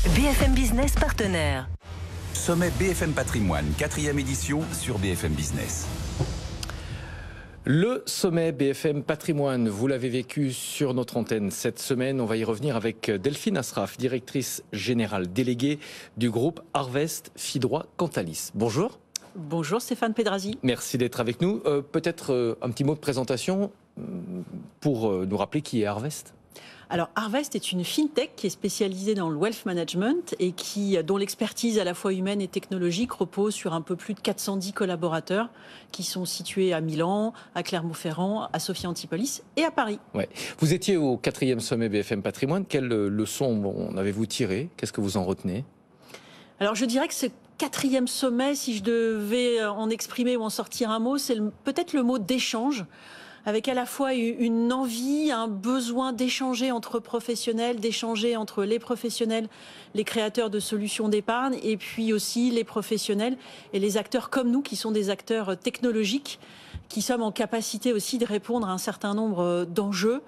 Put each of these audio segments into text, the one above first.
BFM Business partenaire. Sommet BFM Patrimoine, 4e édition sur BFM Business. Le sommet BFM Patrimoine, vous l'avez vécu sur notre antenne cette semaine. On va y revenir avec Delphine Asraf, directrice générale déléguée du groupe Harvest Fidroit Cantalis. Bonjour. Bonjour Stéphane Pedrazzi. Merci d'être avec nous. Peut-être un petit mot de présentation pour nous rappeler qui est Harvest. Alors Harvest est une fintech qui est spécialisée dans le wealth management et dont l'expertise à la fois humaine et technologique repose sur un peu plus de 410 collaborateurs qui sont situés à Milan, à Clermont-Ferrand, à Sophia Antipolis et à Paris. Ouais. Vous étiez au 4e sommet BFM Patrimoine. Quelle leçon en avez-vous tiré? Qu'est-ce que vous en retenez? Alors je dirais que ce 4e sommet, si je devais en exprimer ou en sortir un mot, c'est peut-être le mot d'échange, avec à la fois une envie, un besoin d'échanger entre professionnels, d'échanger entre les professionnels, les créateurs de solutions d'épargne, et puis aussi les professionnels et les acteurs comme nous, qui sont des acteurs technologiques, qui sommes en capacité aussi de répondre à un certain nombre d'enjeux.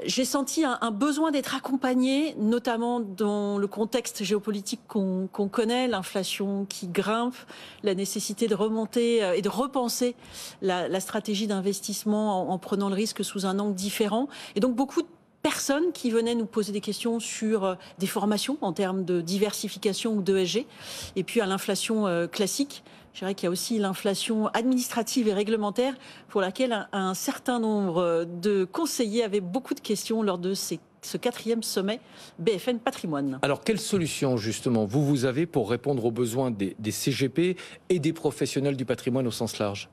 J'ai senti un besoin d'être accompagné, notamment dans le contexte géopolitique qu'on connaît, l'inflation qui grimpe, la nécessité de remonter et de repenser la stratégie d'investissement en prenant le risque sous un angle différent. Et donc beaucoup de personnes qui venaient nous poser des questions sur des formations en termes de diversification ou d'ESG, et puis à l'inflation classique. Je dirais qu'il y a aussi l'inflation administrative et réglementaire pour laquelle un certain nombre de conseillers avaient beaucoup de questions lors de ce 4e sommet BFM Patrimoine. Alors, quelle solution, justement, vous avez pour répondre aux besoins des CGP et des professionnels du patrimoine au sens large?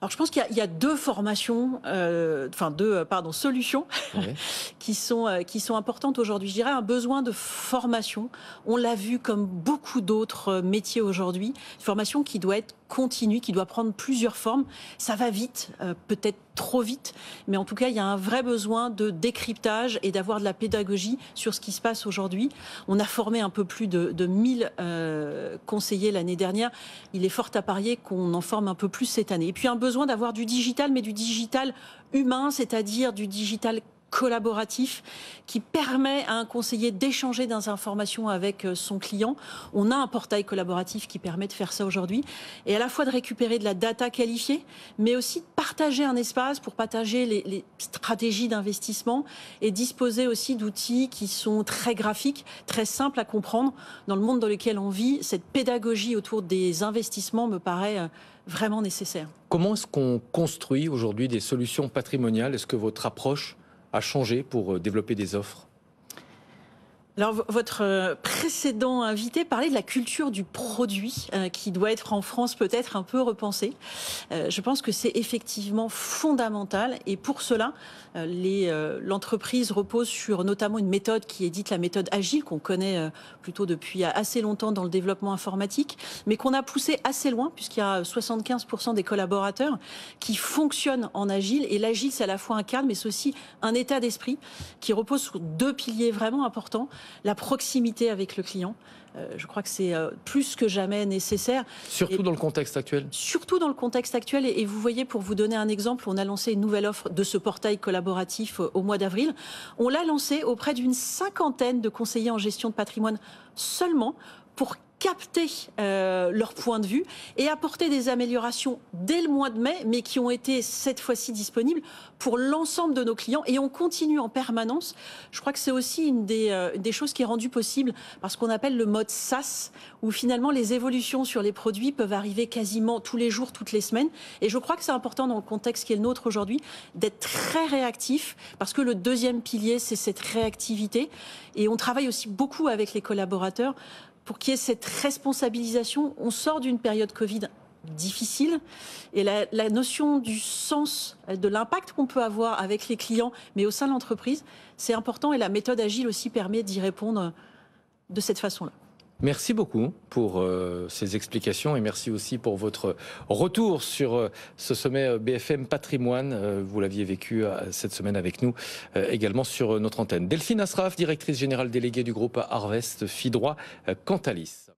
Alors je pense qu'il y a deux formations, solutions oui. qui sont importantes aujourd'hui. Je dirais un besoin de formation. On l'a vu comme beaucoup d'autres métiers aujourd'hui. Une formation qui doit être continue, qui doit prendre plusieurs formes. Ça va vite, peut-être trop vite, mais en tout cas, il y a un vrai besoin de décryptage et d'avoir de la pédagogie sur ce qui se passe aujourd'hui. On a formé un peu plus de 1000 conseillers l'année dernière. Il est fort à parier qu'on en forme un peu plus cette année. Et puis un besoin d'avoir du digital, mais du digital humain, c'est-à-dire du digital collaboratif qui permet à un conseiller d'échanger des informations avec son client. On a un portail collaboratif qui permet de faire ça aujourd'hui et à la fois de récupérer de la data qualifiée, mais aussi de partager un espace pour partager les stratégies d'investissement et disposer aussi d'outils qui sont très graphiques, très simples à comprendre. Dans le monde dans lequel on vit, cette pédagogie autour des investissements me paraît vraiment nécessaire. Comment est-ce qu'on construit aujourd'hui des solutions patrimoniales? Est-ce que votre approche a changé pour développer des offres? Alors, votre précédent invité parlait de la culture du produit qui doit être en France peut-être un peu repensée. Je pense que c'est effectivement fondamental et pour cela, l'entreprise repose sur notamment une méthode qui est dite la méthode agile qu'on connaît plutôt depuis assez longtemps dans le développement informatique, mais qu'on a poussé assez loin puisqu'il y a 75% des collaborateurs qui fonctionnent en agile et l'agile c'est à la fois un cadre mais c'est aussi un état d'esprit qui repose sur deux piliers vraiment importants. La proximité avec le client, je crois que c'est plus que jamais nécessaire. Surtout dans le contexte actuel. Surtout dans le contexte actuel. Et vous voyez, pour vous donner un exemple, on a lancé une nouvelle offre de ce portail collaboratif au mois d'avril. On l'a lancé auprès d'une 50aine de conseillers en gestion de patrimoine seulement pour capter leur point de vue et apporter des améliorations dès le mois de mai, mais qui ont été cette fois-ci disponibles pour l'ensemble de nos clients. Et on continue en permanence. Je crois que c'est aussi une des choses qui est rendue possible par ce qu'on appelle le mode SaaS, où finalement les évolutions sur les produits peuvent arriver quasiment tous les jours, toutes les semaines. Et je crois que c'est important dans le contexte qui est le nôtre aujourd'hui d'être très réactif, parce que le deuxième pilier, c'est cette réactivité. Et on travaille aussi beaucoup avec les collaborateurs pour qu'il y ait cette responsabilisation. On sort d'une période Covid difficile et la notion du sens, de l'impact qu'on peut avoir avec les clients, mais au sein de l'entreprise, c'est important et la méthode agile aussi permet d'y répondre de cette façon-là. Merci beaucoup pour ces explications et merci aussi pour votre retour sur ce sommet BFM Patrimoine. Vous l'aviez vécu cette semaine avec nous également sur notre antenne. Delphine Asraf, directrice générale déléguée du groupe Harvest Fidroit Cantalis.